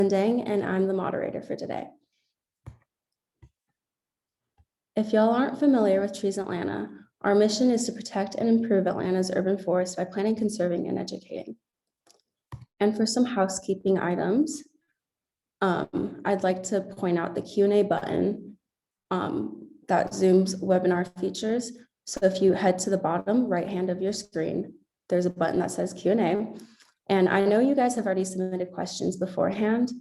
And I'm the moderator for today. If y'all aren't familiar with Trees Atlanta, our mission is to protect and improve Atlanta's urban forests by planting, conserving, and educating. And for some housekeeping items, I'd like to point out the Q&A button that Zoom's webinar features. So if you head to the bottom right hand of your screen, there's a button that says Q&A. And I know you guys have already submitted questions beforehand,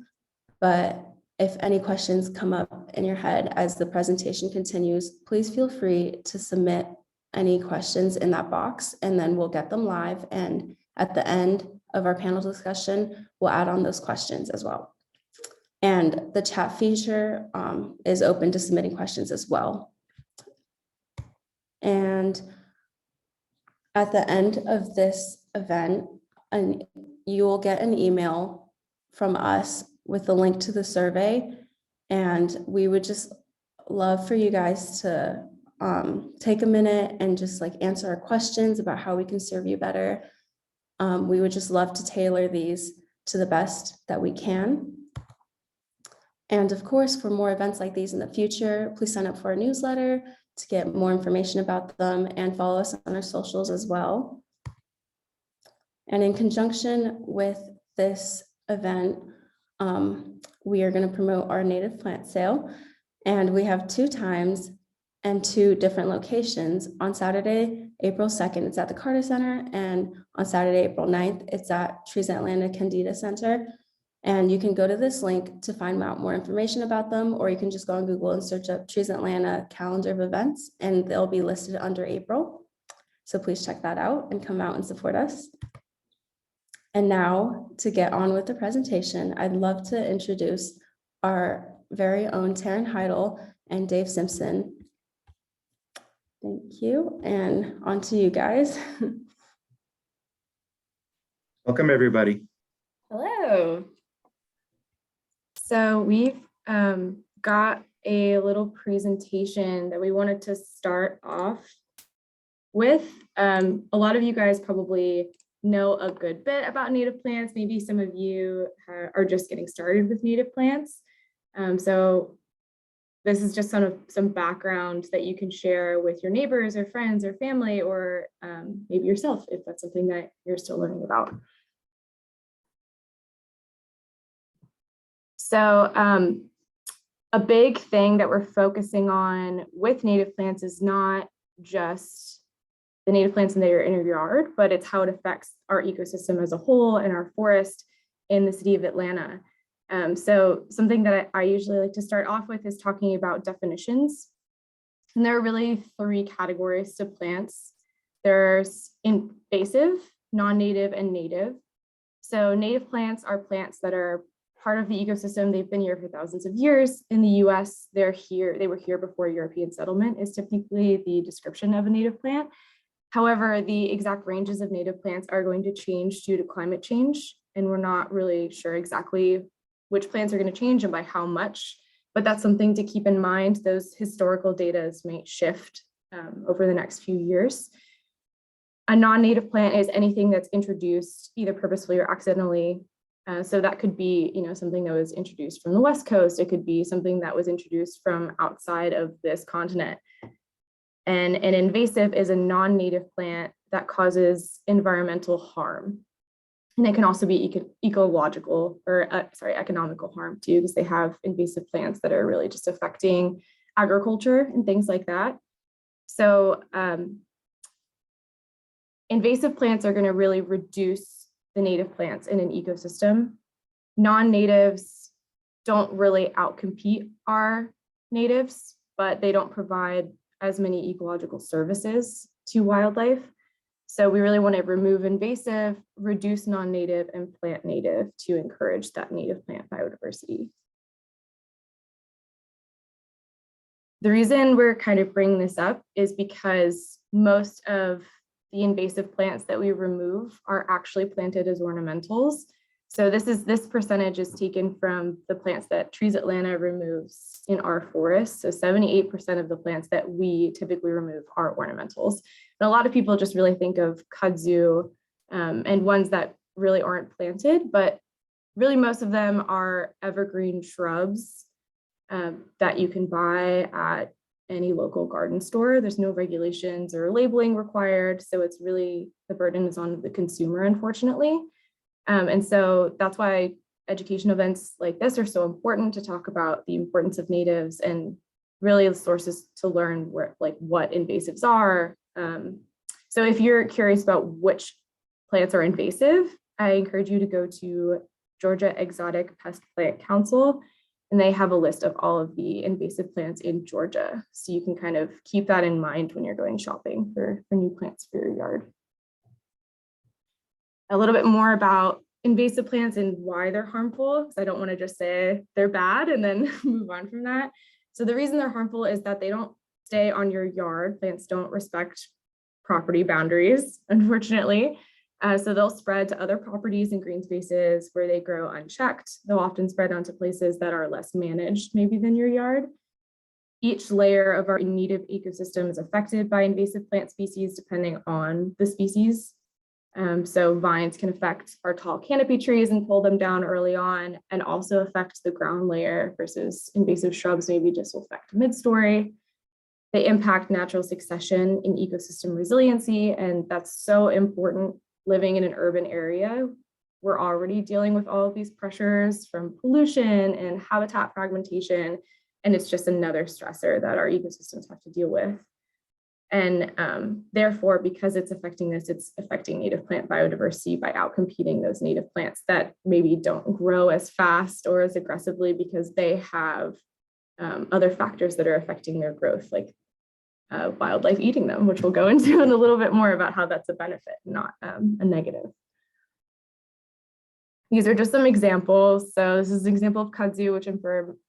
but if any questions come up in your head as the presentation continues, please feel free to submit any questions in that box, and then we'll get them live. And at the end of our panel discussion, we'll add on those questions as well. And the chat feature is open to submitting questions as well. And at the end of this event, you will get an email from us with the link to the survey. And we would just love for you guys to take a minute and just like answer our questions about how we can serve you better. We would just love to tailor these to the best that we can. And of course, for more events like these in the future, please sign up for our newsletter to get more information about them and follow us on our socials as well. And in conjunction with this event, we are going to promote our native plant sale. And we have 2 times and 2 different locations. On Saturday, April 2nd, it's at the Carter Center. And on Saturday, April 9th, it's at Trees Atlanta Candida Center. And you can go to this link to find out more information about them, or you can just go on Google and search up Trees Atlanta calendar of events, and they'll be listed under April. So please check that out and come out and support us. And now to get on with the presentation, I'd love to introduce our very own Taryn Heidel and Dave Simpson. Thank you. And on to you guys. Welcome, everybody. Hello. So we've got a little presentation that we wanted to start off with. A lot of you guys probably know a good bit about native plants. Maybe some of you are just getting started with native plants. So this is just some background that you can share with your neighbors or friends or family, or maybe yourself if that's something that you're still learning about. So a big thing that we're focusing on with native plants is not just the native plants that are in your yard, but it's how it affects our ecosystem as a whole and our forest in the city of Atlanta. So something that I usually like to start off with is talking about definitions. And there are really 3 categories to plants. There's invasive, non-native, and native. So native plants are plants that are part of the ecosystem. They've been here for thousands of years. In the US, they were here before European settlement is typically the description of a native plant. However, the exact ranges of native plants are going to change due to climate change. And we're not really sure exactly which plants are going to change and by how much, but that's something to keep in mind. Those historical data might shift over the next few years. A non-native plant is anything that's introduced either purposefully or accidentally. So that could be, something that was introduced from the West Coast. It could be something that was introduced from outside of this continent. And an invasive is a non-native plant that causes environmental harm. And it can also be ecological or economical harm too, because they have invasive plants that are really just affecting agriculture and things like that. So invasive plants are going to really reduce the native plants in an ecosystem. Non-natives don't really outcompete our natives, but they don't provide as many ecological services to wildlife. So we really want to remove invasive, reduce non-native, and plant native to encourage that native plant biodiversity. The reason we're kind of bringing this up is because most of the invasive plants that we remove are actually planted as ornamentals. So this percentage is taken from the plants that Trees Atlanta removes in our forest. So 78% of the plants that we typically remove are ornamentals. And a lot of people just really think of kudzu and ones that really aren't planted, but really most of them are evergreen shrubs that you can buy at any local garden store. There's no regulations or labeling required. So it's really, the burden is on the consumer, unfortunately. And so that's why education events like this are so important, to talk about the importance of natives and really the sources to learn where, like, what invasives are. So if you're curious about which plants are invasive, I encourage you to go to Georgia Exotic Pest Plant Council, and they have a list of all of the invasive plants in Georgia. So you can kind of keep that in mind when you're going shopping for new plants for your yard. A little bit more about invasive plants and why they're harmful, because I don't want to just say they're bad and then move on from that. So the reason they're harmful is that they don't stay on your yard. Plants don't respect property boundaries, unfortunately. So they'll spread to other properties and green spaces where they grow unchecked. They'll often spread onto places that are less managed maybe than your yard. Each layer of our native ecosystem is affected by invasive plant species depending on the species. So vines can affect our tall canopy trees and pull them down early on, and also affect the ground layer, versus invasive shrubs maybe just will affect mid-story. They impact natural succession in ecosystem resiliency, and that's so important. Living in an urban area, we're already dealing with all of these pressures from pollution and habitat fragmentation, and it's just another stressor that our ecosystems have to deal with. And therefore, because it's affecting this, it's affecting native plant biodiversity by outcompeting those native plants that maybe don't grow as fast or as aggressively because they have other factors that are affecting their growth, like wildlife eating them, which we'll go into in a little bit more about how that's a benefit, not a negative. These are just some examples. So this is an example of kudzu, which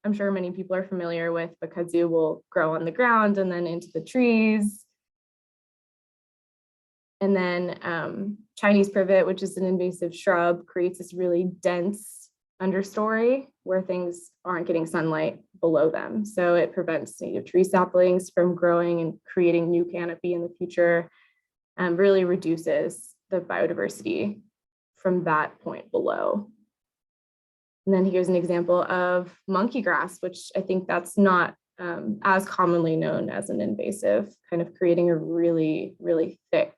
I'm sure many people are familiar with, but kudzu will grow on the ground and then into the trees. And then Chinese privet, which is an invasive shrub, creates this really dense understory where things aren't getting sunlight below them. So it prevents native tree saplings from growing and creating new canopy in the future, and really reduces the biodiversity from that point below. And then here's an example of monkey grass, which I think that's not as commonly known as an invasive, kind of creating a really, really thick,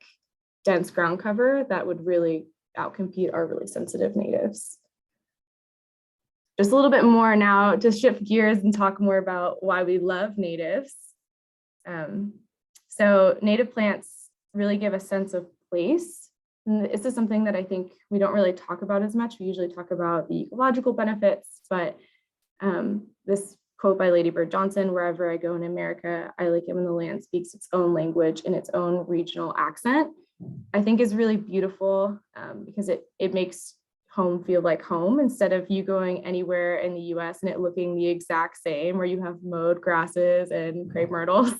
dense ground cover that would really outcompete our really sensitive natives. Just a little bit more now to shift gears and talk more about why we love natives. So native plants really give a sense of place. And this is something that I think we don't really talk about as much. We usually talk about the ecological benefits, but this quote by Lady Bird Johnson, "Wherever I go in America, I like it when the land speaks its own language in its own regional accent," I think is really beautiful, because it makes home feel like home, instead of you going anywhere in the US and it looking the exact same, where you have mowed grasses and crepe myrtles.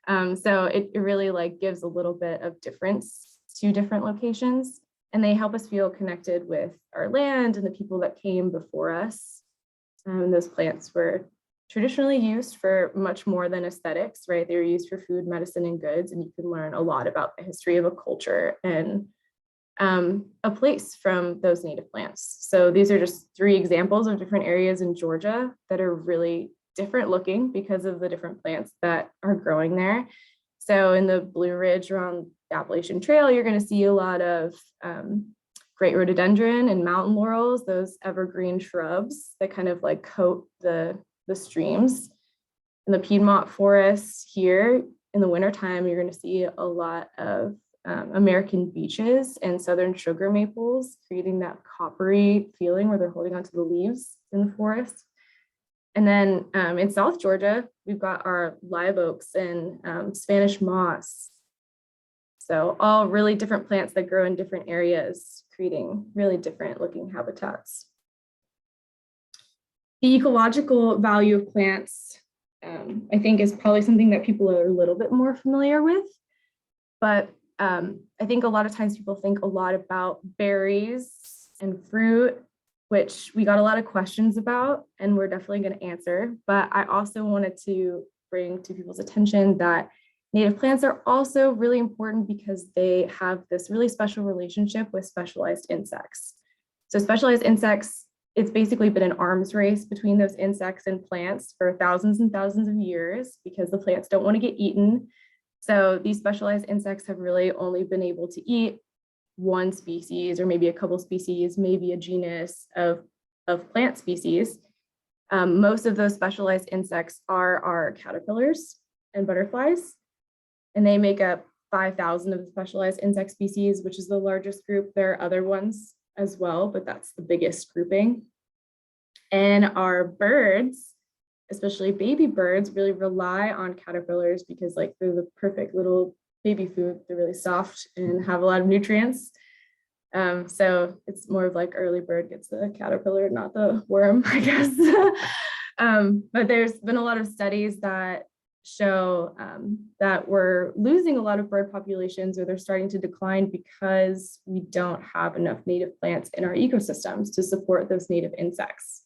So it really like gives a little bit of difference to different locations, and they help us feel connected with our land and the people that came before us. Those plants were traditionally used for much more than aesthetics, right? They were used for food, medicine, and goods, and you can learn a lot about the history of a culture and a place from those native plants. So these are just 3 examples of different areas in Georgia that are really different looking because of the different plants that are growing there. So in the Blue Ridge around the Appalachian Trail, you're going to see a lot of great rhododendron and mountain laurels, those evergreen shrubs that kind of like coat the streams. In the Piedmont forest here, in the wintertime, you're going to see a lot of American beeches and southern sugar maples, creating that coppery feeling where they're holding onto the leaves in the forest. And then in South Georgia, we've got our live oaks and Spanish moss. So all really different plants that grow in different areas, creating really different looking habitats. The ecological value of plants, I think, is probably something that people are a little bit more familiar with. But I think a lot of times people think a lot about berries and fruit, which we got a lot of questions about, and we're definitely going to answer. But I also wanted to bring to people's attention that native plants are also really important because they have this really special relationship with specialized insects. So specialized insects it's basically been an arms race between those insects and plants for thousands and thousands of years because the plants don't want to get eaten. So these specialized insects have really only been able to eat one species or maybe a couple species, maybe a genus of plant species. Most of those specialized insects are our caterpillars and butterflies, and they make up 5,000 of the specialized insect species, which is the largest group. There are other ones as well, but that's the biggest grouping. And our birds, especially baby birds, really rely on caterpillars because like they're the perfect little baby food. They're really soft and have a lot of nutrients. So it's more of like early bird gets the caterpillar, not the worm, I guess. But there's been a lot of studies that show that we're losing a lot of bird populations, or they're starting to decline because we don't have enough native plants in our ecosystems to support those native insects.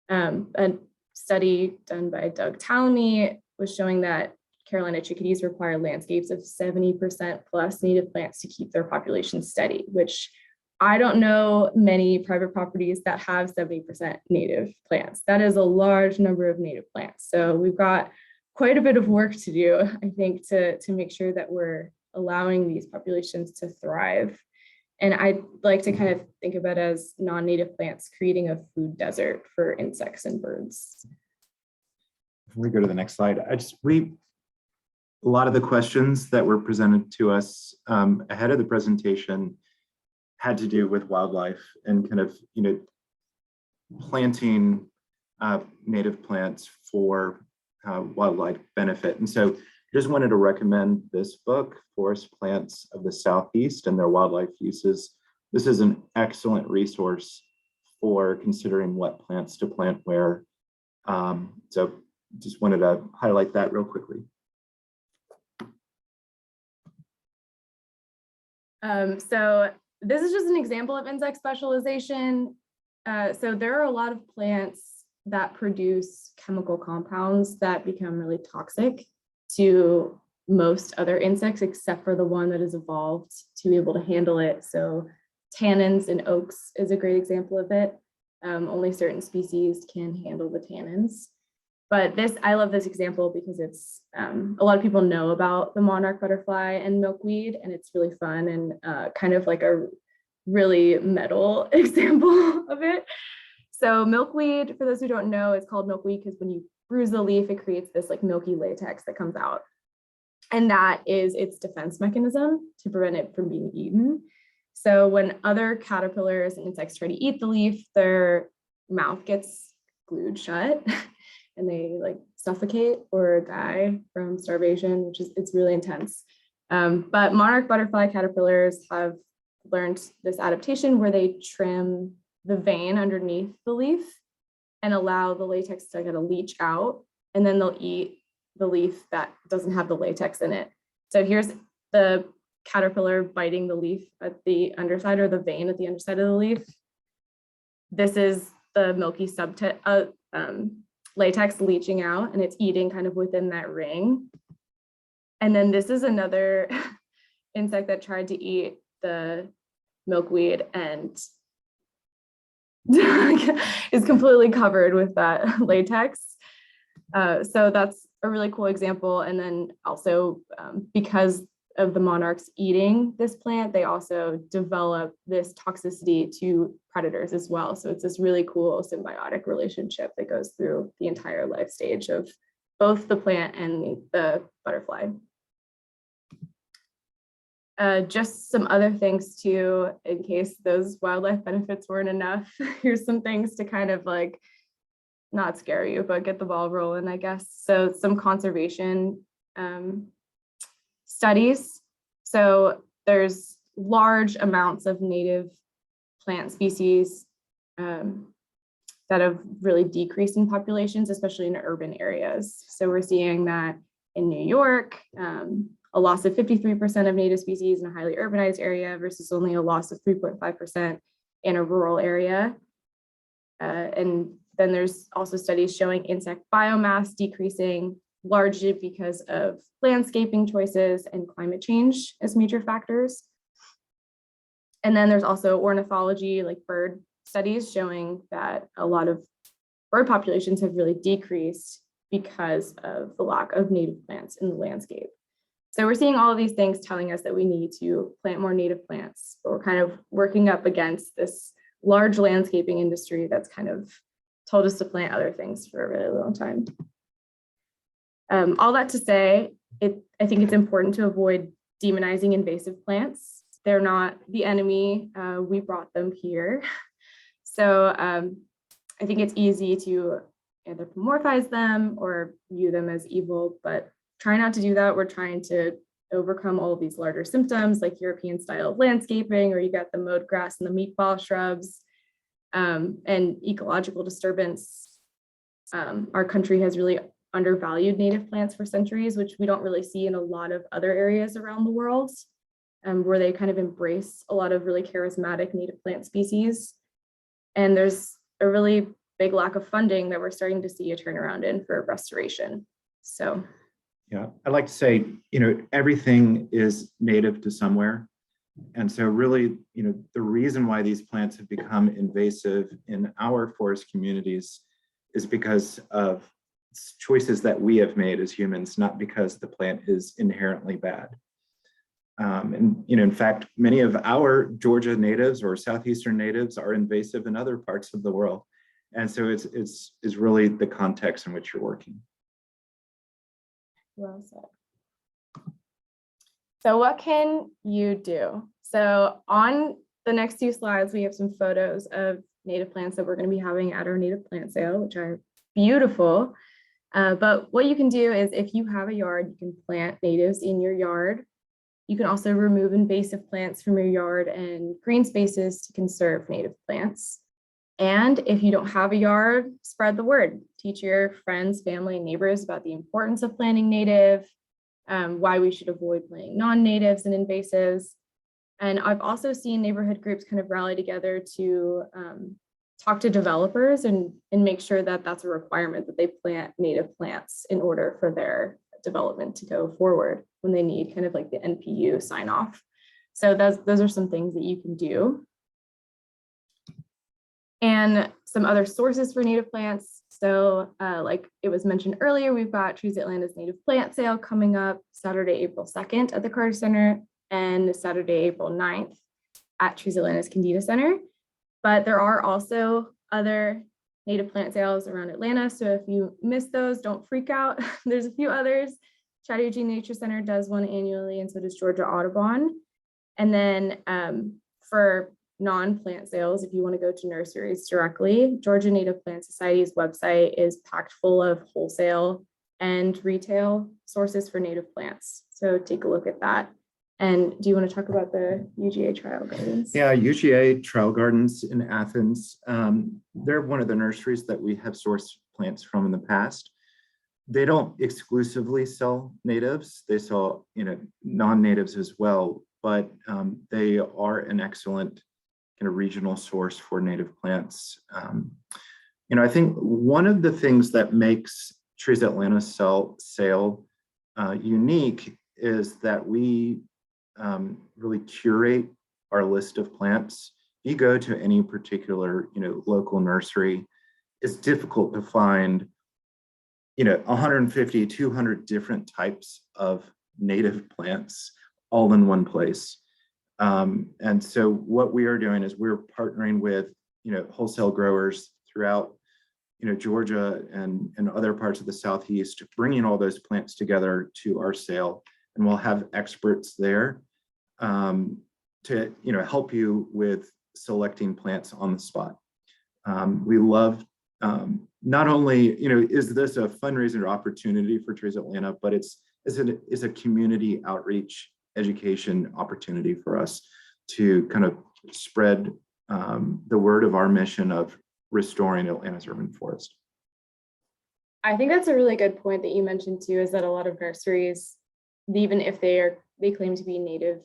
A study done by Doug Talamy was showing that Carolina chickadees require landscapes of 70% plus native plants to keep their population steady, which I don't know many private properties that have 70% native plants. That is a large number of native plants. So we've got quite a bit of work to do, I think, to make sure that we're allowing these populations to thrive. And I like to kind of think of it as non-native plants creating a food desert for insects and birds. Before we go to the next slide, a lot of the questions that were presented to us ahead of the presentation had to do with wildlife and kind of, planting native plants for wildlife benefit. And so just wanted to recommend this book, Forest Plants of the Southeast and Their Wildlife Uses. This is an excellent resource for considering what plants to plant where. So just wanted to highlight that real quickly. So this is just an example of insect specialization. So there are a lot of plants that produce chemical compounds that become really toxic to most other insects, except for the one that has evolved to be able to handle it. So tannins in oaks is a great example of it. Only certain species can handle the tannins. But I love this example because it's, a lot of people know about the monarch butterfly and milkweed, and it's really fun and kind of like a really metal example of it. So milkweed, for those who don't know, it's called milkweed because when you bruise the leaf, it creates this like milky latex that comes out. And that is its defense mechanism to prevent it from being eaten. So when other caterpillars and insects try to eat the leaf, their mouth gets glued shut and they like suffocate or die from starvation, it's really intense. But monarch butterfly caterpillars have learned this adaptation where they trim the vein underneath the leaf and allow the latex to kind of leach out, and then they'll eat the leaf that doesn't have the latex in it. So here's the caterpillar biting the leaf at the underside, or the vein at the underside of the leaf. This is the milky latex leaching out, and it's eating kind of within that ring. And then this is another insect that tried to eat the milkweed and is completely covered with that latex. So that's a really cool example. And then also because of the monarchs eating this plant, they also develop this toxicity to predators as well. So it's this really cool symbiotic relationship that goes through the entire life stage of both the plant and the butterfly. Just some other things too, in case those wildlife benefits weren't enough. Here's some things to kind of like not scare you, but get the ball rolling, I guess. So some conservation studies. So there's large amounts of native plant species that have really decreased in populations, especially in urban areas. So we're seeing that in New York, a loss of 53% of native species in a highly urbanized area versus only a loss of 3.5% in a rural area. And then there's also studies showing insect biomass decreasing largely because of landscaping choices and climate change as major factors. And then there's also ornithology, like bird studies showing that a lot of bird populations have really decreased because of the lack of native plants in the landscape. So we're seeing all of these things telling us that we need to plant more native plants, but we're kind of working up against this large landscaping industry that's kind of told us to plant other things for a really long time. All that to say, I think it's important to avoid demonizing invasive plants. They're not the enemy. We brought them here. So I think it's easy to anthropomorphize them or view them as evil, but try not to do that. We're trying to overcome all of these larger symptoms like European style landscaping, or you got the mowed grass and the meatball shrubs, and ecological disturbance. Our country has really undervalued native plants for centuries, which we don't really see in a lot of other areas around the world, where they kind of embrace a lot of really charismatic native plant species. And there's a really big lack of funding that we're starting to see a turnaround in for restoration. So yeah, I'd like to say, everything is native to somewhere. And so really, the reason why these plants have become invasive in our forest communities is because of choices that we have made as humans, not because the plant is inherently bad. And in fact, many of our Georgia natives or Southeastern natives are invasive in other parts of the world. And so it's really the context in which you're working. well said. So what can you do? So on the next two slides, we have some photos of native plants that we're going to be having at our native plant sale, which are beautiful. But what you can do is, if you have a yard, you can plant natives in your yard. You can also remove invasive plants from your yard and green spaces to conserve native plants. And if you don't have a yard, spread the word. Teach your friends, family, and neighbors about the importance of planting native, why we should avoid planting non-natives and invasives. And I've also seen neighborhood groups kind of rally together to talk to developers and make sure that that's a requirement, that they plant native plants in order for their development to go forward when they need kind of like the NPU sign off. So those are some things that you can do. And some other sources for native plants. So like it was mentioned earlier, we've got Trees Atlanta's native plant sale coming up Saturday, April 2nd at the Carter Center and Saturday, April 9th at Trees Atlanta's Candida Center. But there are also other native plant sales around Atlanta. So if you miss those, don't freak out. There's a few others. Chattahoochee Nature Center does one annually, and so does Georgia Audubon. And then for non-plant sales, if you want to go to nurseries directly, Georgia Native Plant Society's website is packed full of wholesale and retail sources for native plants. So take a look at that. And do you want to talk about the UGA Trial Gardens? Yeah, UGA Trial Gardens in Athens. They're one of the nurseries that we have sourced plants from in the past. They don't exclusively sell natives. They sell, non-natives as well, but they are an excellent kind of regional source for native plants. I think one of the things that makes Trees Atlanta sale unique is that we really curate our list of plants. If you go to any particular, local nursery, it's difficult to find, 150, 200 different types of native plants all in one place. And so what we are doing is we're partnering with, wholesale growers throughout, Georgia and other parts of the Southeast, bringing all those plants together to our sale. And we'll have experts there to, help you with selecting plants on the spot. We love, not only, is this a fundraiser opportunity for Trees Atlanta, but it's a community outreach education opportunity for us to kind of spread the word of our mission of restoring Atlanta's urban forest. I think that's a really good point that you mentioned too, is that a lot of nurseries, even if they claim to be native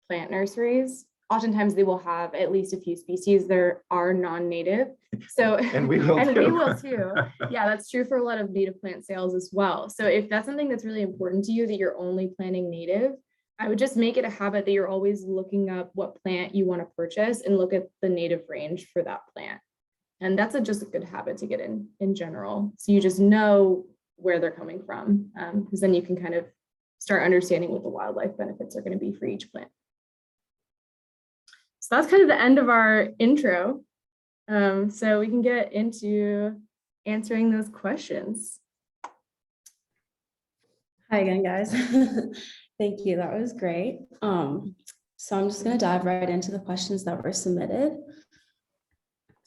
plant nurseries, oftentimes they will have at least a few species that are non-native. So and we will too. Yeah, that's true for a lot of native plant sales as well. So if that's something that's really important to you, that you're only planting native, I would just make it a habit that you're always looking up what plant you want to purchase and look at the native range for that plant. And that's just a good habit to get in general. So you just know where they're coming from, because then you can kind of start understanding what the wildlife benefits are going to be for each plant. So that's kind of the end of our intro. So we can get into answering those questions. Hi again, guys. Thank you. That was great. So I'm just going to dive right into the questions that were submitted.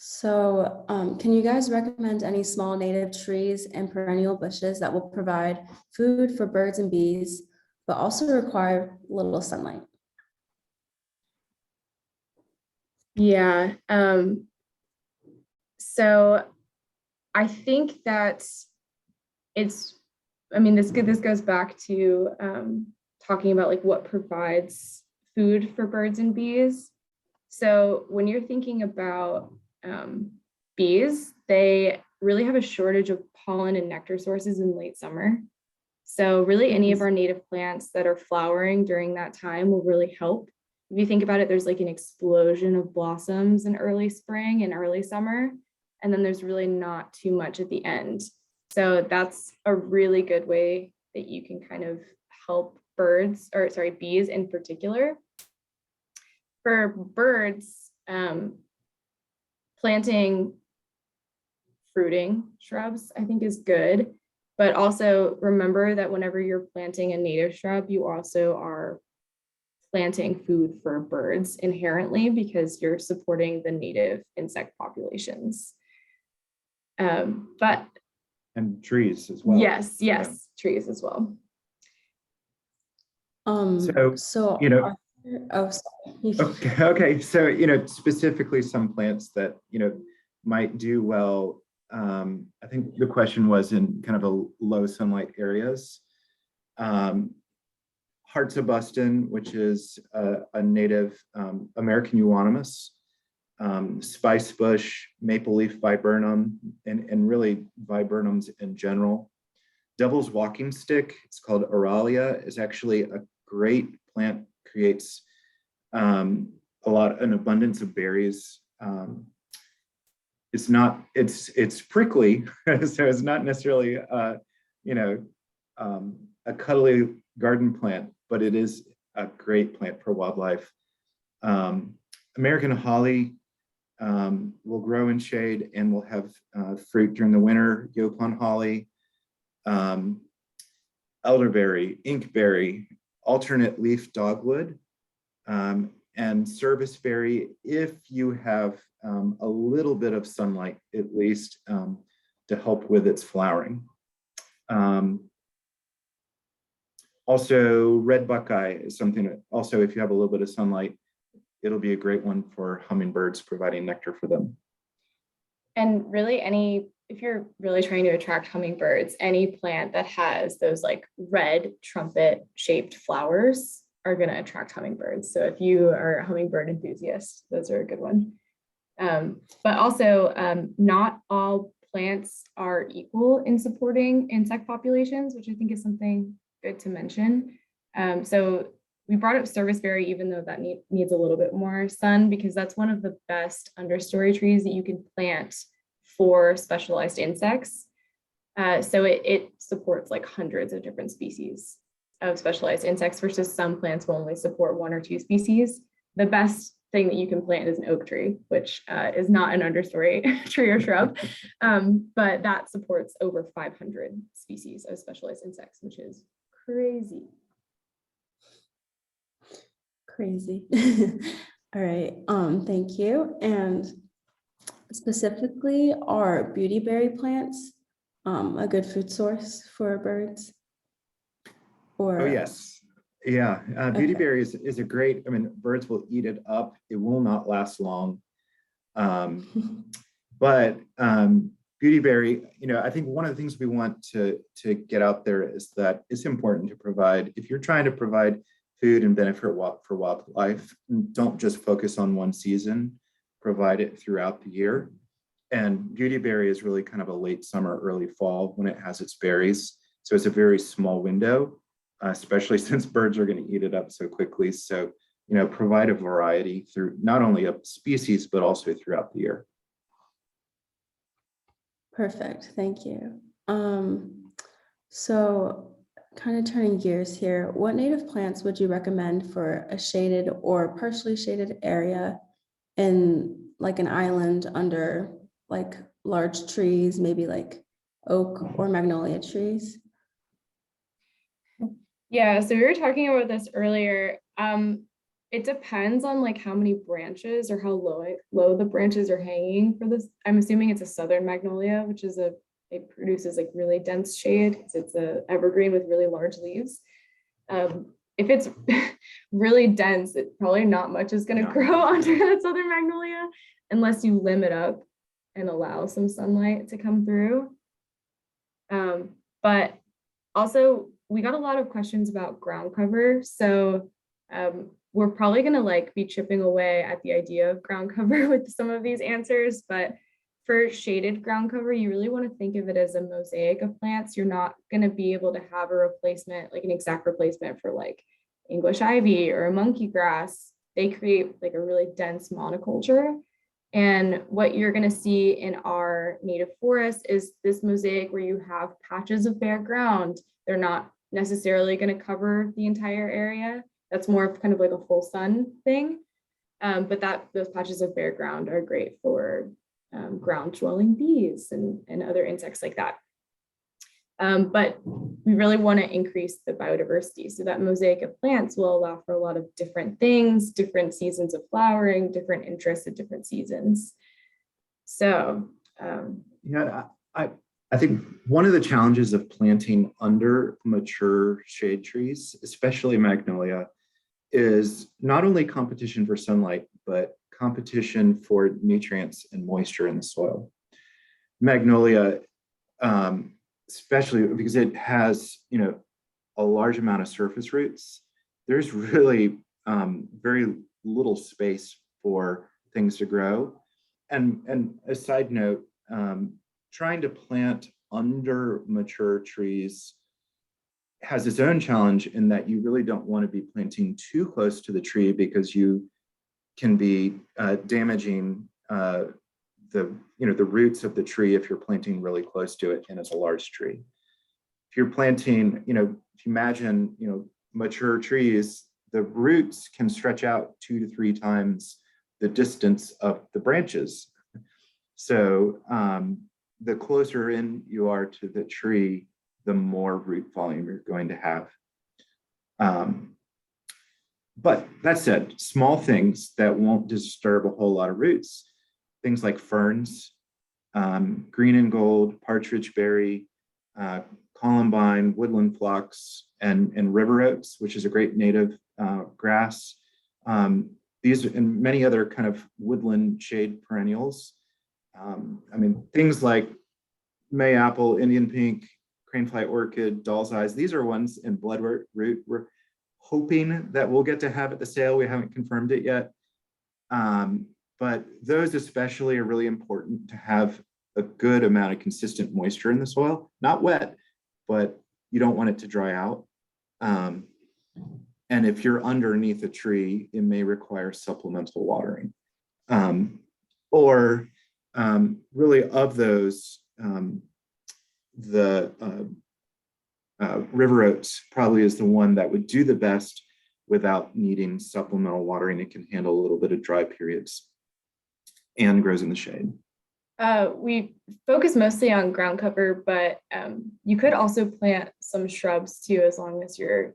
So can you guys recommend any small native trees and perennial bushes that will provide food for birds and bees, but also require little sunlight? Yeah. So I think that this goes back to talking about like what provides food for birds and bees. So when you're thinking about bees, they really have a shortage of pollen and nectar sources in late summer. So really any of our native plants that are flowering during that time will really help. If you think about it, there's like an explosion of blossoms in early spring and early summer, and then there's really not too much at the end. So that's a really good way that you can kind of help bees in particular. For birds, planting fruiting shrubs, I think, is good. But also remember that whenever you're planting a native shrub, you also are planting food for birds inherently because you're supporting the native insect populations. And trees as well. Yes, trees as well. So Okay. So, specifically some plants that, might do well. I think the question was in kind of a low sunlight areas. Hearts of Buston, which is a native American euonymus, spice bush, maple leaf viburnum, and really viburnums in general. Devil's walking stick, it's called Azalea, is actually a great plant, creates an abundance of berries. It's prickly, so it's not necessarily a cuddly garden plant, but it is a great plant for wildlife. American holly will grow in shade and will have fruit during the winter. Yopon holly, elderberry, inkberry, alternate leaf dogwood, and serviceberry if you have a little bit of sunlight, at least, to help with its flowering. Also, red buckeye is something that also, if you have a little bit of sunlight, it'll be a great one for hummingbirds, providing nectar for them. And really if you're really trying to attract hummingbirds, any plant that has those like red trumpet shaped flowers are going to attract hummingbirds. So if you are a hummingbird enthusiast, those are a good one. But also not all plants are equal in supporting insect populations, which I think is something good to mention. So we brought up serviceberry, even though that needs a little bit more sun, because that's one of the best understory trees that you can plant for specialized insects. So it supports like hundreds of different species of specialized insects versus some plants will only support 1 or 2 species. The best thing that you can plant is an oak tree, which is not an understory tree or shrub, but that supports over 500 species of specialized insects, which is crazy. All right, thank you. And specifically, are beautyberry plants a good food source for birds? Oh, yes. Yeah, beautyberry is a great, birds will eat it up. It will not last long. But beautyberry, I think one of the things we want to get out there is that it's important to provide, if you're trying to provide food and benefit for wildlife, don't just focus on one season, provide it throughout the year. And beautyberry is really kind of a late summer, early fall when it has its berries. So it's a very small window. especially since birds are going to eat it up so quickly. So, provide a variety through not only a species, but also throughout the year. Perfect, thank you. So kind of turning gears here, what native plants would you recommend for a shaded or partially shaded area in like an island under like large trees, maybe like oak or magnolia trees? Yeah, so we were talking about this earlier. It depends on like how many branches or how low the branches are hanging for this. I'm assuming it's a southern magnolia, which is it produces like really dense shade because it's a evergreen with really large leaves. If it's really dense, it's probably not much is going to grow under that southern magnolia unless you limb it up and allow some sunlight to come through. But also, we got a lot of questions about ground cover. So we're probably going to like be chipping away at the idea of ground cover with some of these answers. But for shaded ground cover, you really want to think of it as a mosaic of plants. You're not going to be able to have a replacement, like an exact replacement for like English ivy or a monkey grass. They create like a really dense monoculture. And what you're going to see in our native forest is this mosaic where you have patches of bare ground. They're not necessarily going to cover the entire area. That's more of kind of like a full sun thing. But those patches of bare ground are great for ground dwelling bees and other insects like that. But we really want to increase the biodiversity. So that mosaic of plants will allow for a lot of different things, different seasons of flowering, different interests at different seasons. So I think one of the challenges of planting under mature shade trees, especially magnolia, is not only competition for sunlight, but competition for nutrients and moisture in the soil. Magnolia, especially because it has, a large amount of surface roots, there's really very little space for things to grow. And a side note, trying to plant under mature trees has its own challenge in that you really don't want to be planting too close to the tree because you can be damaging the roots of the tree if you're planting really close to it and it's a large tree. If you're planting, if you imagine, mature trees, the roots can stretch out 2 to 3 times the distance of the branches. So the closer in you are to the tree, the more root volume you're going to have. But that said, small things that won't disturb a whole lot of roots, things like ferns, green and gold, partridge berry, columbine, woodland phlox, and river oats, which is a great native grass. These and many other kind of woodland shade perennials. Things like mayapple, Indian pink, cranefly orchid, doll's eyes. These are ones in bloodroot we're hoping that we'll get to have at the sale. We haven't confirmed it yet. But those especially are really important to have a good amount of consistent moisture in the soil, not wet, but you don't want it to dry out. And if you're underneath a tree, it may require supplemental watering. Really of those, the river oats probably is the one that would do the best without needing supplemental watering. It can handle a little bit of dry periods and grows in the shade. We focus mostly on ground cover, but you could also plant some shrubs too, as long as you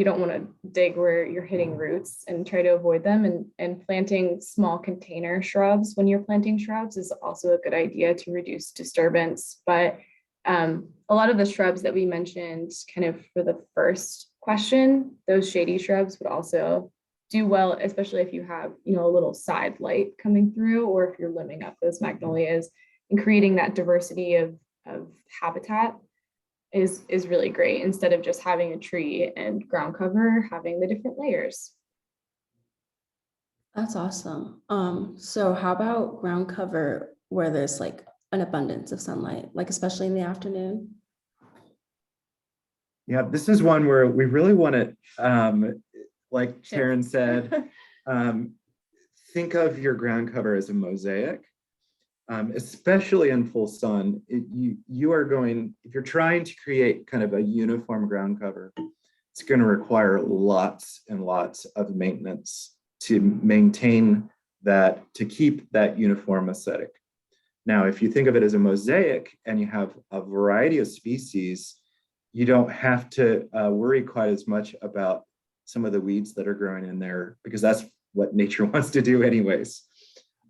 don't want to dig where you're hitting roots and try to avoid them. And planting small container shrubs when you're planting shrubs is also a good idea to reduce disturbance. But a lot of the shrubs that we mentioned kind of for the first question, those shady shrubs would also do well, especially if you have, a little side light coming through, or if you're limbing up those magnolias and creating that diversity of habitat is really great, instead of just having a tree and ground cover, having the different layers. That's awesome. So how about ground cover where there's like an abundance of sunlight, like especially in the afternoon? Yeah, this is one where we really want to, like Shift. Taryn said, think of your ground cover as a mosaic, especially in full sun. You are going, if you're trying to create kind of a uniform ground cover, it's going to require lots and lots of maintenance to maintain that, to keep that uniform aesthetic. Now, if you think of it as a mosaic and you have a variety of species, you don't have to worry quite as much about some of the weeds that are growing in there, because that's what nature wants to do anyways.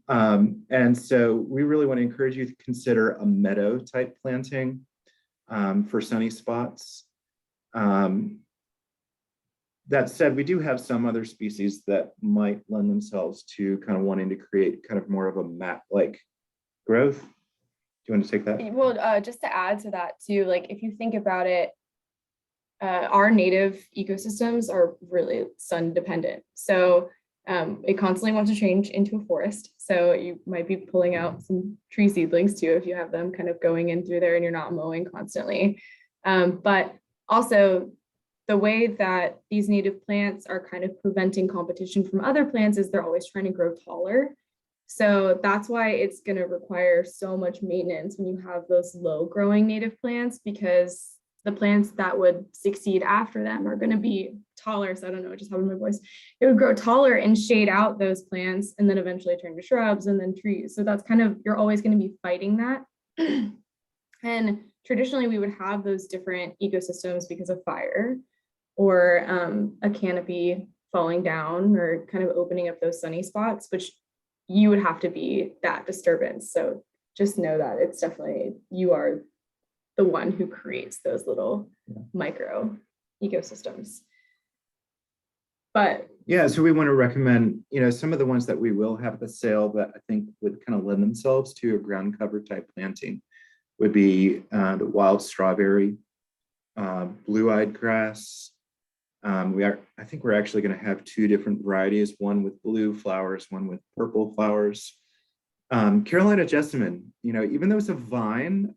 And so we really want to encourage you to consider a meadow type planting for sunny spots. That said, we do have some other species that might lend themselves to kind of wanting to create kind of more of a mat-like growth. Do you want to take that? Well, just to add to that too, like if you think about it, our native ecosystems are really sun dependent. So it constantly wants to change into a forest. So you might be pulling out some tree seedlings too, if you have them kind of going in through there and you're not mowing constantly. But also the way that these native plants are kind of preventing competition from other plants is they're always trying to grow taller. So that's why it's going to require so much maintenance when you have those low growing native plants, because the plants that would succeed after them are going to be taller. So I don't know, it just happened in my voice. It would grow taller and shade out those plants and then eventually turn to shrubs and then trees. So that's kind of, you're always going to be fighting that. And traditionally we would have those different ecosystems because of fire or a canopy falling down or kind of opening up those sunny spots, which you would have to be that disturbance. So just know that it's definitely, you are the one who creates those little micro ecosystems. But yeah, so we want to recommend, some of the ones that we will have at the sale that I think would kind of lend themselves to a ground cover type planting would be the wild strawberry, blue-eyed grass. I think we're actually going to have two different varieties, one with blue flowers, one with purple flowers. Carolina jessamine, even though it's a vine,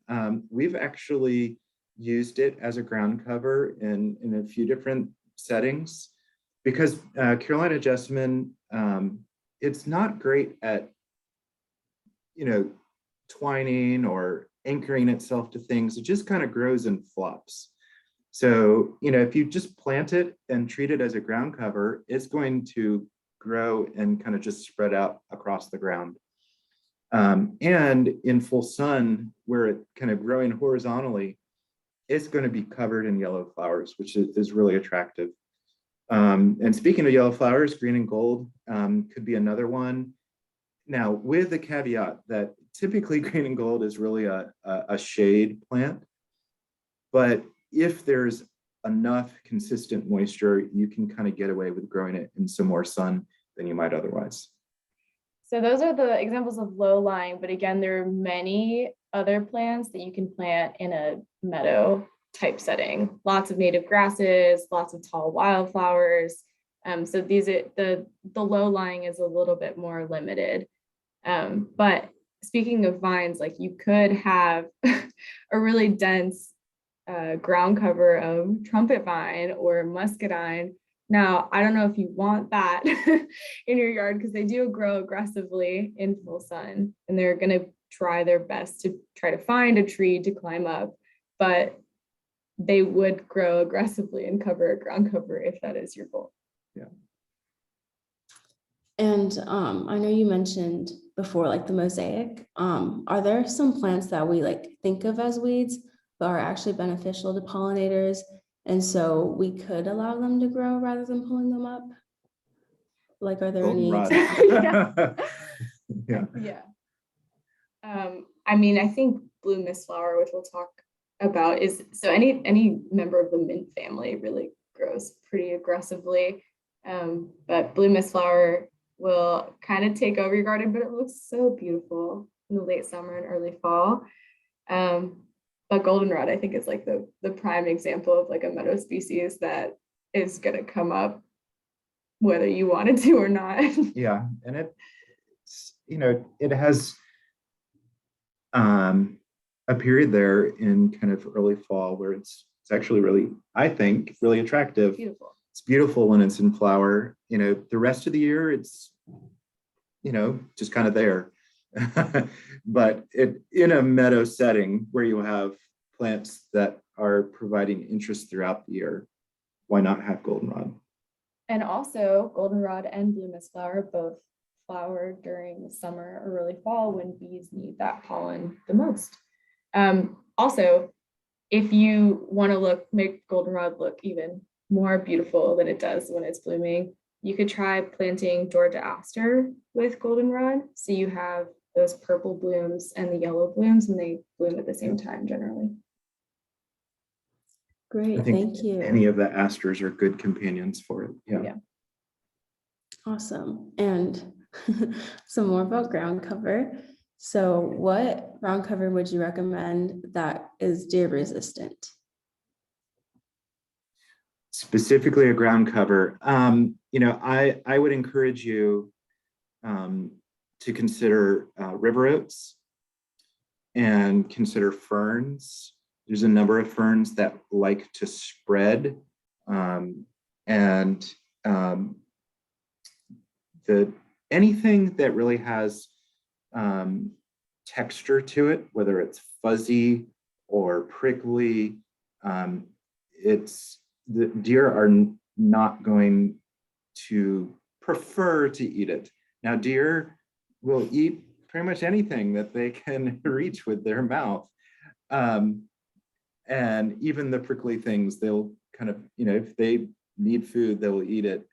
we've actually used it as a ground cover in a few different settings, because Carolina jessamine, it's not great at, twining or anchoring itself to things. It just kind of grows in flops. So, if you just plant it and treat it as a ground cover, it's going to grow and kind of just spread out across the ground. And in full sun, where it kind of growing horizontally, it's going to be covered in yellow flowers, which is really attractive. And speaking of yellow flowers, green and gold could be another one. Now, with the caveat that typically green and gold is really a shade plant, but if there's enough consistent moisture, you can kind of get away with growing it in some more sun than you might otherwise. so those are the examples of low lying, but again, there are many other plants that you can plant in a meadow type setting. Lots of native grasses, lots of tall wildflowers. So these are the low lying is a little bit more limited. But speaking of vines, like you could have a really dense ground cover of trumpet vine or muscadine. Now, I don't know if you want that in your yard, because they do grow aggressively in full sun and they're going to try their best to try to find a tree to climb up, but they would grow aggressively and cover a ground cover if that is your goal. Yeah. And I know you mentioned before, like the mosaic. Are there some plants that we think of as weeds, but are actually beneficial to pollinators? And so we could allow them to grow rather than pulling them up? Like, are there any? Yeah. Yeah. I mean, I think blue mist flower, which we'll talk about, is so any member of the mint family really grows pretty aggressively. But blue mist flower will kind of take over your garden, but it looks so beautiful in the late summer and early fall. But goldenrod, I think, is like the prime example of like a meadow species that is going to come up whether you wanted to or not. Yeah, and it has a period there in kind of early fall where it's It's actually really, I think, really attractive. Beautiful. It's beautiful when it's in flower. You know, the rest of the year, it's, you know, just kind of there. But in a meadow setting where you have plants that are providing interest throughout the year, why not have goldenrod? And also goldenrod and blue mist flower both flower during the summer or early fall when bees need that pollen the most. Also, if you want to make goldenrod look even more beautiful than it does when it's blooming, you could try planting Georgia aster with goldenrod. So you have those purple blooms and the yellow blooms, and they bloom at the same time generally. I Great, think thank you. any of the asters are good companions for it. Yeah. Awesome. And some more about ground cover. So what ground cover would you recommend that is deer resistant? Specifically a ground cover. You know, I would encourage you to consider river oats and consider ferns. There's a number of ferns that like to spread, and anything that really has texture to it, whether it's fuzzy or prickly, the deer are not going to prefer to eat it. Now, deer will eat pretty much anything that they can reach with their mouth. And even the prickly things, they'll kind of, you know, if they need food, they will eat it.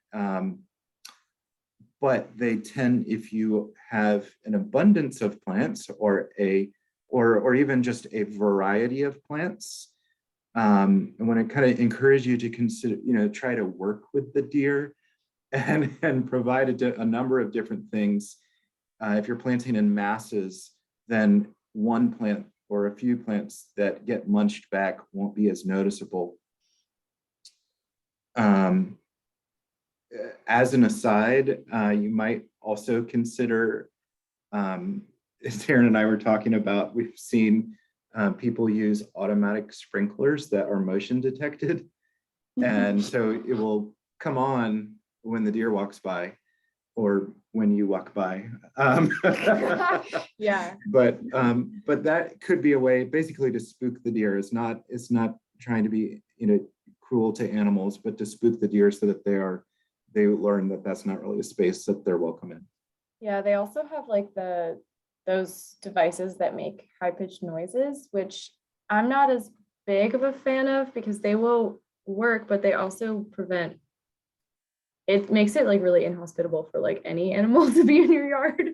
But they tend, if you have an abundance of plants or even just a variety of plants, and when I kind of encourage you to consider, you know, try to work with the deer and provide a number of different things. If you're planting in masses, then one plant or a few plants that get munched back won't be as noticeable. As an aside, you might also consider, as Taryn and I were talking about, we've seen people use automatic sprinklers that are motion detected. And so it will come on when the deer walks by or when you walk by. Yeah. But that could be a way basically to spook the deer. It's not trying to be, you know, cruel to animals, but to spook the deer so that they learn that that's not really a space that they're welcome in. Yeah, they also have like those devices that make high-pitched noises, which I'm not as big of a fan of because they will work, but they also it makes it like really inhospitable for like any animal to be in your yard.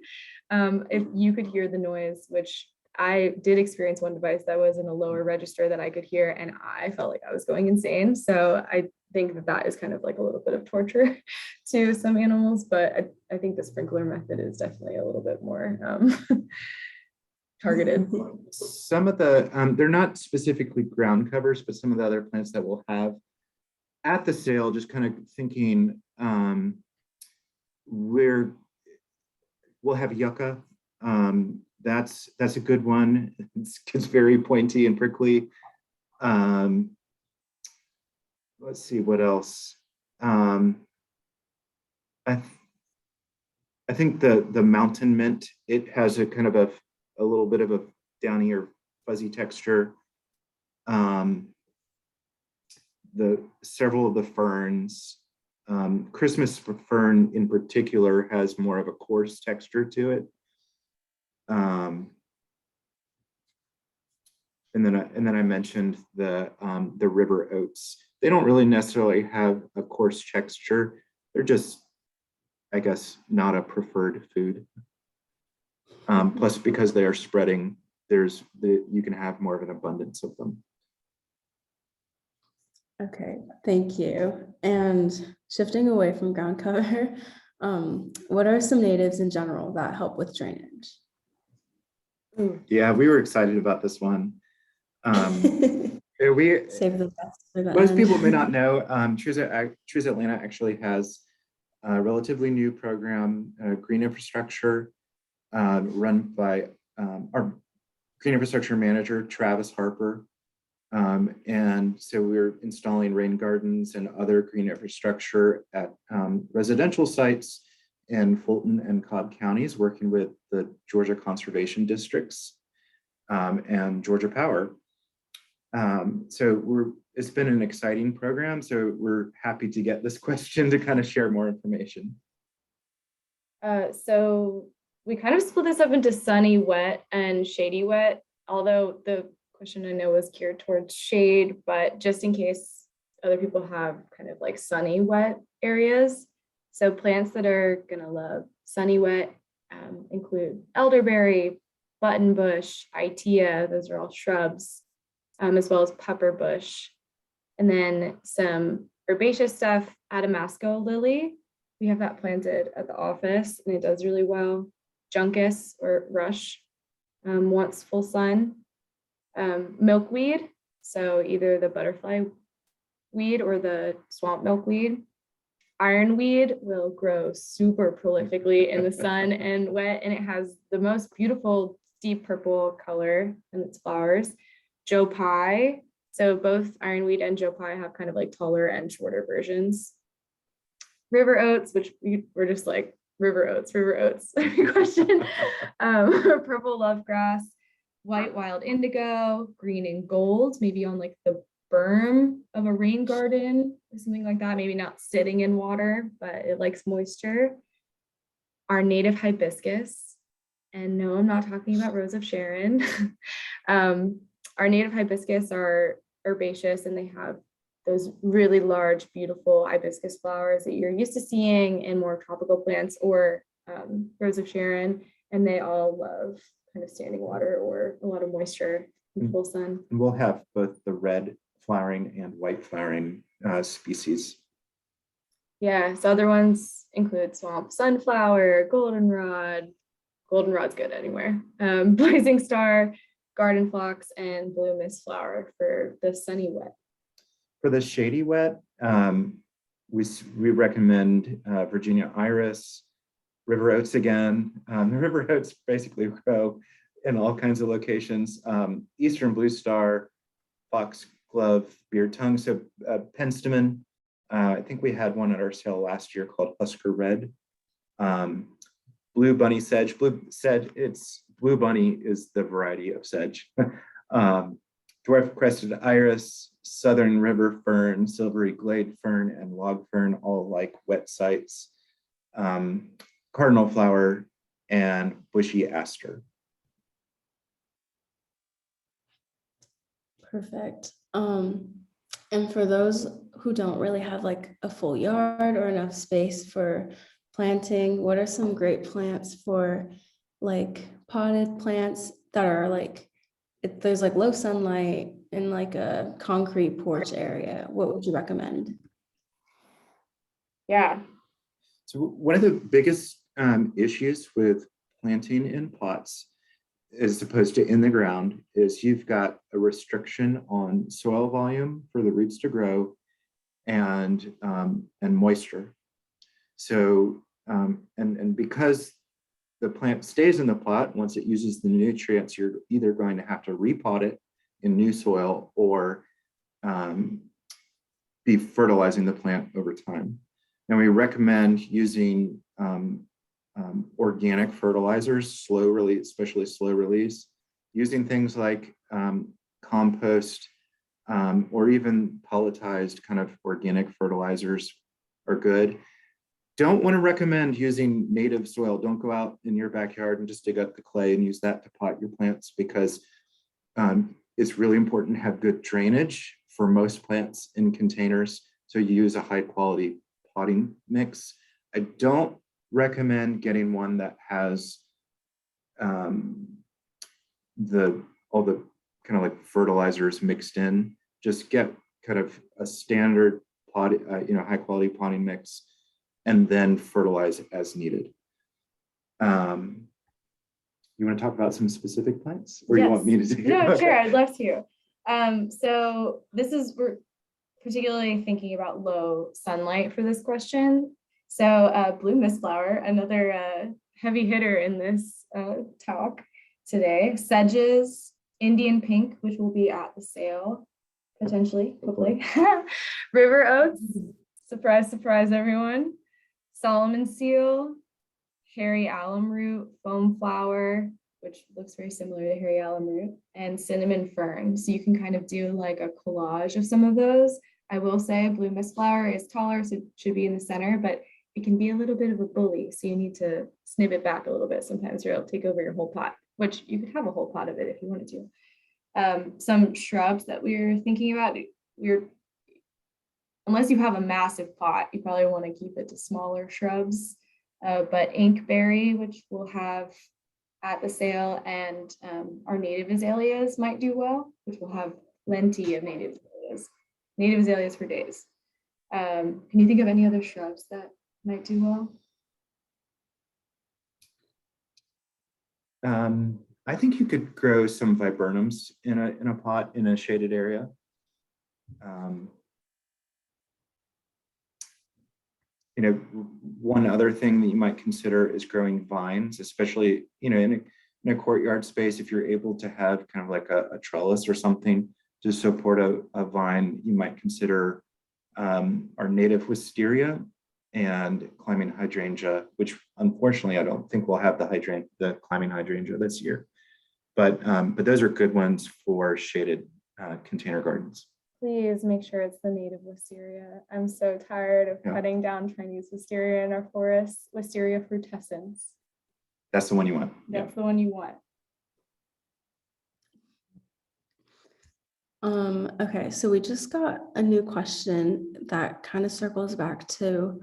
If you could hear the noise, which I did experience one device that was in a lower register that I could hear, and I felt like I was going insane. So I think that is kind of like a little bit of torture to some animals, but I think the sprinkler method is definitely a little bit more targeted. Some of the, they're not specifically ground covers, but some of the other plants that we'll have at the sale, just kind of thinking, we'll have yucca. That's a good one. It's very pointy and prickly. Let's see what else. I think the mountain mint, it has a kind of a little bit of a downy or fuzzy texture. Several of the ferns, Christmas fern in particular has more of a coarse texture to it. And then I mentioned the river oats. They don't really necessarily have a coarse texture. They're just, I guess, not a preferred food. Plus, because they are spreading, you can have more of an abundance of them. Okay, thank you. And shifting away from ground cover, what are some natives in general that help with drainage? Yeah, we were excited about this one. Save the best for the Most end. people may not know, Trees Atlanta actually has a relatively new program, Green Infrastructure, run by our Green Infrastructure Manager, Travis Harper. And so we're installing rain gardens and other green infrastructure at residential sites in Fulton and Cobb counties, working with the Georgia Conservation Districts and Georgia Power. So it's been an exciting program. So we're happy to get this question to kind of share more information. So we kind of split this up into sunny wet and shady wet, although the question I know was geared towards shade, but just in case other people have kind of like sunny wet areas. So plants that are gonna love sunny wet include elderberry, buttonbush, itea, those are all shrubs, as well as pepper bush. And then some herbaceous stuff, Adamasco lily. We have that planted at the office and it does really well. Juncus or rush wants full sun. Milkweed, so either the butterfly weed or the swamp milkweed. Ironweed will grow super prolifically in the sun and wet, and it has the most beautiful deep purple color in its flowers. Joe Pie, so both Ironweed and Joe Pie have kind of like taller and shorter versions. River oats, which we're just like river oats, every question. Purple love grass, white wild indigo, green and gold, maybe on like the berm of a rain garden or something like that, maybe not sitting in water, but it likes moisture. Our native hibiscus, and no, I'm not talking about Rose of Sharon. Our native hibiscus are herbaceous and they have those really large, beautiful hibiscus flowers that you're used to seeing in more tropical plants or Rose of Sharon, and they all love kind of standing water or a lot of moisture in full sun. And we'll have both the red flowering and white flowering species. Yeah, so other ones include swamp sunflower, goldenrod. Goldenrod's good anywhere. Blazing star, garden phlox, and blue mist flower for the sunny wet. For the shady wet, we recommend Virginia iris, river oats again. The river oats basically grow in all kinds of locations. Eastern blue star, foxglove, beard tongue. So penstemon, I think we had one at our sale last year called Husker Red. Blue bunny sedge. Blue bunny is the variety of sedge. Dwarf crested iris, southern river fern, silvery glade fern, and log fern, all like wet sites. Cardinal flower and bushy aster. Perfect. And for those who don't really have like a full yard or enough space for planting, what are some great plants for like potted plants that are like, if there's like low sunlight in like a concrete porch area? What would you recommend? Yeah. So one of the biggest issues with planting in pots as opposed to in the ground is you've got a restriction on soil volume for the roots to grow and moisture. So and because the plant stays in the pot, once it uses the nutrients, you're either going to have to repot it in new soil or be fertilizing the plant over time. And we recommend using organic fertilizers, slow release, especially slow release, using things like compost or even pelletized kind of organic fertilizers are good. Don't want to recommend using native soil. Don't go out in your backyard and just dig up the clay and use that to pot your plants, because it's really important to have good drainage for most plants in containers. So you use a high quality potting mix. I don't recommend getting one that has all the kind of like fertilizers mixed in. Just get kind of a standard pot, high quality potting mix, and then fertilize as needed. You want to talk about some specific plants, or you want me to do it? No, Okay. sure, I'd love to. So we're particularly thinking about low sunlight for this question. So blue mist flower, another heavy hitter in this talk today. Sedges, Indian pink, which will be at the sale, potentially, hopefully. River oats, surprise, surprise, everyone. Solomon seal, hairy alum root, foam flower, which looks very similar to hairy alum root, and cinnamon fern. So you can kind of do like a collage of some of those. I will say blue mist flower is taller, so it should be in the center, but it can be a little bit of a bully. So you need to snip it back a little bit sometimes, or it'll take over your whole pot, which you could have a whole pot of it if you wanted to. Some shrubs that we're thinking about, unless you have a massive pot, you probably want to keep it to smaller shrubs. But inkberry, which we'll have at the sale, and our native azaleas might do well, which will have plenty of native azaleas. Native azaleas for days. Can you think of any other shrubs that might do well? I think you could grow some viburnums in a pot in a shaded area. You know, one other thing that you might consider is growing vines, especially, you know, in a courtyard space. If you're able to have kind of like a trellis or something to support a vine, you might consider our native wisteria and climbing hydrangea, which unfortunately I don't think we'll have the climbing hydrangea this year. But those are good ones for shaded container gardens. Please make sure it's the native wisteria. I'm so tired of cutting down Chinese wisteria in our forests. Wisteria frutescens. That's the one you want. That's the one you want. Okay, so we just got a new question that kind of circles back to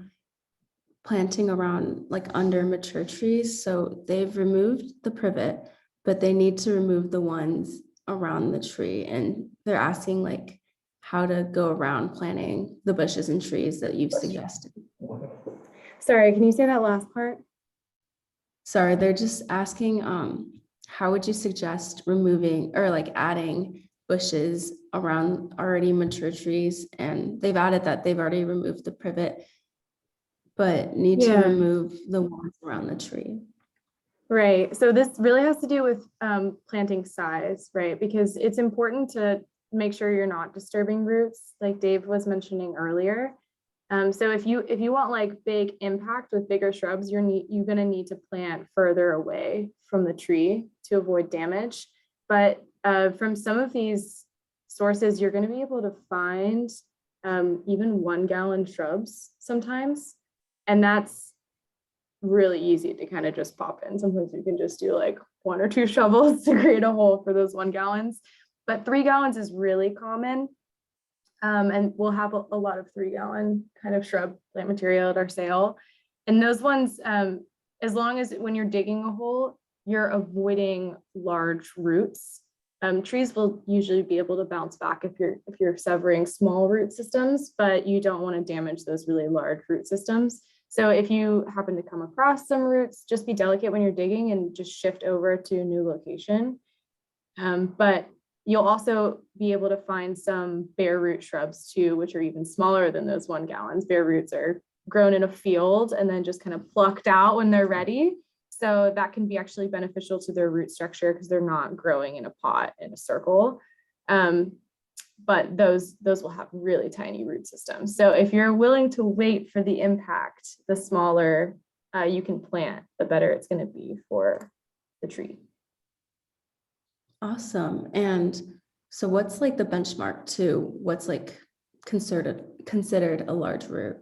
planting around like under mature trees. So they've removed the privet, but they need to remove the ones around the tree. And they're asking like how to go around planting the bushes and trees that you've suggested. Sorry, can you say that last part? Sorry, they're just asking, how would you suggest removing or like adding bushes around already mature trees? And they've added that they've already removed the privet, but need to remove the ones around the tree. Right. So this really has to do with planting size, right? Because it's important to make sure you're not disturbing roots, like Dave was mentioning earlier. So if you want like big impact with bigger shrubs, you're gonna need to plant further away from the tree to avoid damage. But from some of these sources, you're gonna be able to find even 1 gallon shrubs sometimes. And that's really easy to kind of just pop in. Sometimes you can just do like 1 or 2 shovels to create a hole for those 1 gallons. But 3 gallons is really common. And we'll have a lot of 3 gallon kind of shrub plant material at our sale. And those ones, as long as when you're digging a hole, you're avoiding large roots. Trees will usually be able to bounce back if you're severing small root systems, but you don't want to damage those really large root systems. So if you happen to come across some roots, just be delicate when you're digging and just shift over to a new location. But you'll also be able to find some bare root shrubs too, which are even smaller than those 1 gallons. Bare roots are grown in a field and then just kind of plucked out when they're ready. So that can be actually beneficial to their root structure because they're not growing in a pot in a circle. But those will have really tiny root systems. So if you're willing to wait for the impact, the smaller you can plant, the better it's going to be for the tree. Awesome. And so what's like the benchmark to what's like considered a large root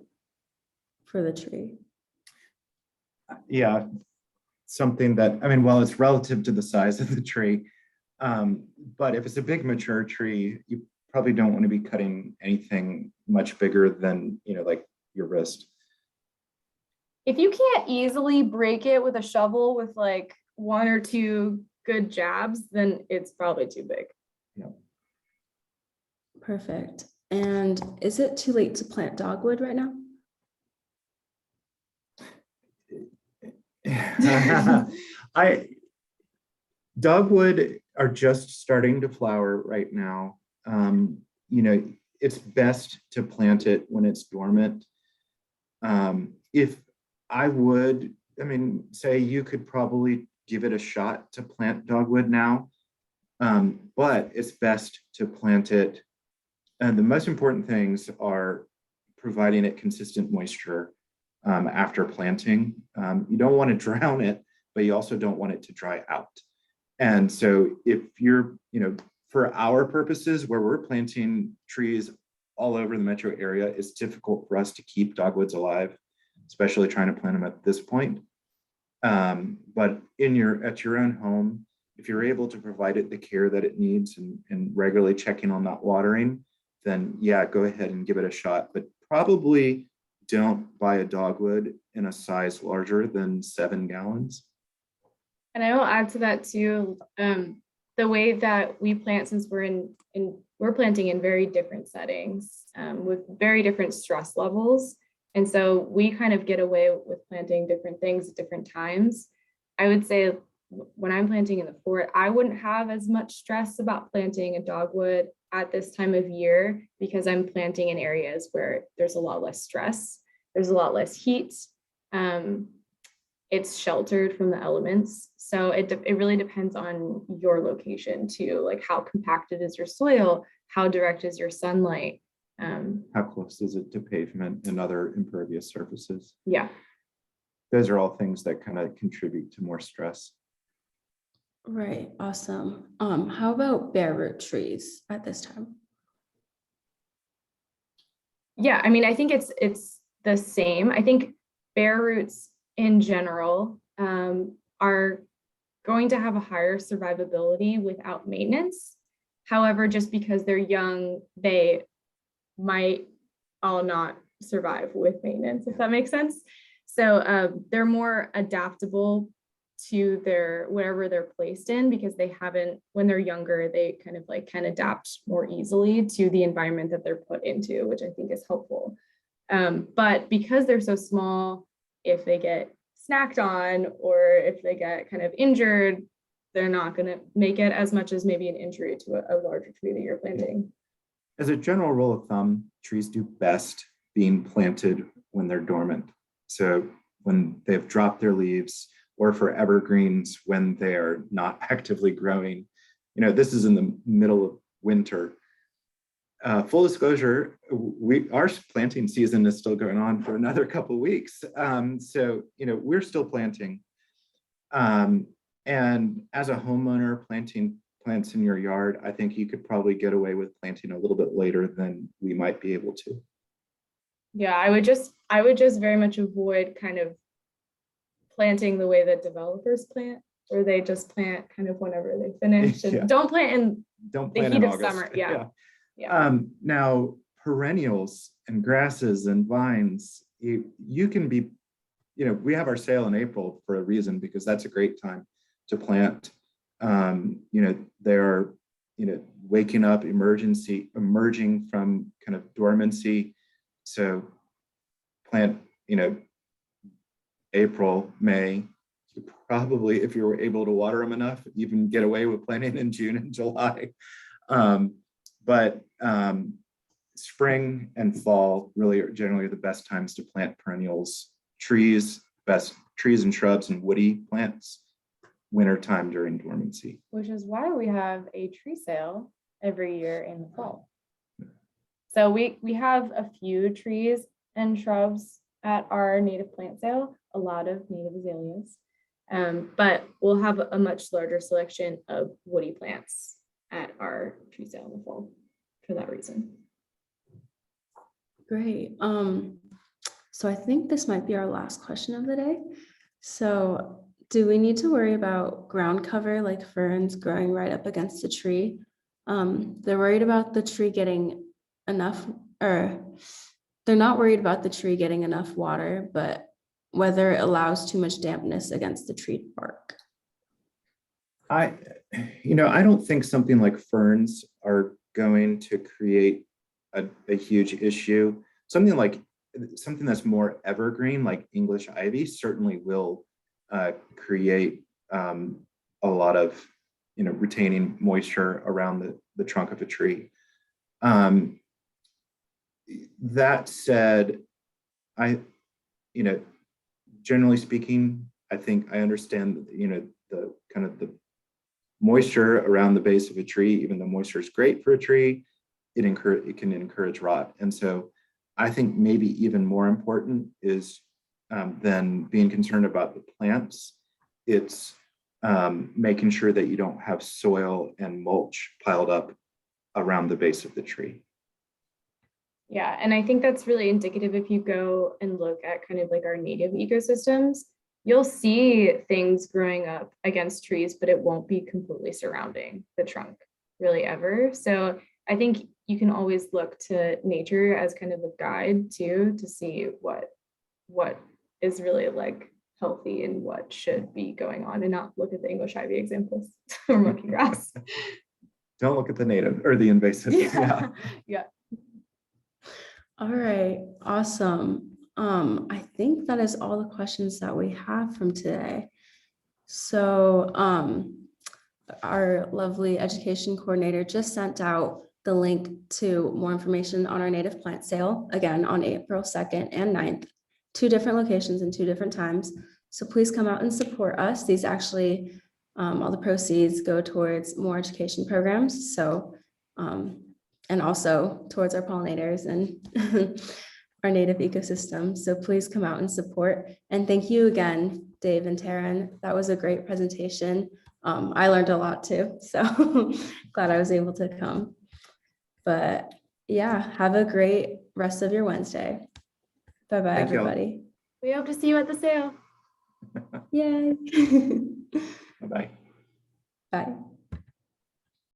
for the tree? Yeah, something that, I mean, well, it's relative to the size of the tree. But if it's a big mature tree, you probably don't want to be cutting anything much bigger than, you know, like your wrist. If you can't easily break it with a shovel with like 1 or 2 good jabs, then it's probably too big. Yeah. Perfect. And is it too late to plant dogwood right now? Dogwood are just starting to flower right now. You know, it's best to plant it when it's dormant. If I would, I mean, say you could probably give it a shot to plant dogwood now, but it's best to plant it And the most important things are providing it consistent moisture after planting. You don't want to drown it, but you also don't want it to dry out. And so if you're, for our purposes, where we're planting trees all over the metro area, it's difficult for us to keep dogwoods alive, especially trying to plant them at this point. But at your own home, if you're able to provide it the care that it needs and regularly checking on that watering, then yeah, go ahead and give it a shot. But probably don't buy a dogwood in a size larger than 7 gallons. And I will add to that too, the way that we plant, since we're planting in very different settings with very different stress levels. And so we kind of get away with planting different things at different times. I would say when I'm planting in the fort, I wouldn't have as much stress about planting a dogwood at this time of year because I'm planting in areas where there's a lot less stress, there's a lot less heat. It's sheltered from the elements. So it really depends on your location too, like how compacted is your soil, how direct is your sunlight. How close is it to pavement and other impervious surfaces? Yeah. Those are all things that kind of contribute to more stress. Right, awesome. How about bare root trees at this time? Yeah, I mean, I think it's the same. I think bare roots in general are going to have a higher survivability without maintenance. However, just because they're young, they might all not survive with maintenance, if that makes sense. So they're more adaptable to their wherever they're placed in, because they haven't, when they're younger, they kind of like can adapt more easily to the environment that they're put into, which I think is helpful. But because they're so small, if they get snacked on or if they get kind of injured, they're not going to make it as much as maybe an injury to a larger tree that you're planting. As a general rule of thumb, trees do best being planted when they're dormant. So when they've dropped their leaves, or for evergreens when they are not actively growing. This is in the middle of winter. Full disclosure, our planting season is still going on for another couple of weeks. So, we're still planting. And as a homeowner planting plants in your yard, I think you could probably get away with planting a little bit later than we might be able to. Yeah, I would just very much avoid kind of planting the way that developers plant, where they just plant kind of whenever they finish. And don't plant in the heat of summer. Yeah. Now, perennials and grasses and vines, you can be, we have our sale in April for a reason, because that's a great time to plant. They're, waking up, emerging from kind of dormancy. So plant, April, May, you probably, if you were able to water them enough, even get away with planting in June and July. But spring and fall really are generally the best times to plant perennials. Best trees and shrubs and woody plants, wintertime during dormancy. Which is why we have a tree sale every year in the fall. So we have a few trees and shrubs at our native plant sale, a lot of native azaleas, but we'll have a much larger selection of woody plants at our tree sale in the fall for that reason. Great. So I think this might be our last question of the day. So do we need to worry about ground cover like ferns growing right up against a tree? They're worried about the tree getting enough, or they're not worried about the tree getting enough water, but whether it allows too much dampness against the tree bark. I don't think something like ferns are going to create a huge issue. Something that's more evergreen, like English ivy, certainly will create a lot of, retaining moisture around the trunk of a tree. That said, generally speaking, I think I understand, the kind of the moisture around the base of a tree. Even though moisture is great for a tree, it can encourage rot. And so I think maybe even more important is than being concerned about the plants, it's making sure that you don't have soil and mulch piled up around the base of the tree. Yeah, and I think that's really indicative if you go and look at kind of like our native ecosystems, you'll see things growing up against trees, but it won't be completely surrounding the trunk really ever. So I think you can always look to nature as kind of a guide too, to see what is really like healthy and what should be going on, and not look at the English ivy examples or monkey grass. Don't look at the native or the invasive. Yeah. Yeah. All right, awesome. I think that is all the questions that we have from today. So our lovely education coordinator just sent out the link to more information on our native plant sale, again, on April 2nd and 9th, 2 different locations and 2 different times. So please come out and support us. These actually, all the proceeds go towards more education programs. So, and also towards our pollinators and our native ecosystem. So please come out and support. And thank you again, Dave and Taryn. That was a great presentation. I learned a lot too, so glad I was able to come. But yeah, have a great rest of your Wednesday. Bye-bye, Thank you all. everybody. We hope to see you at the sale. Yay. Bye-bye. Bye.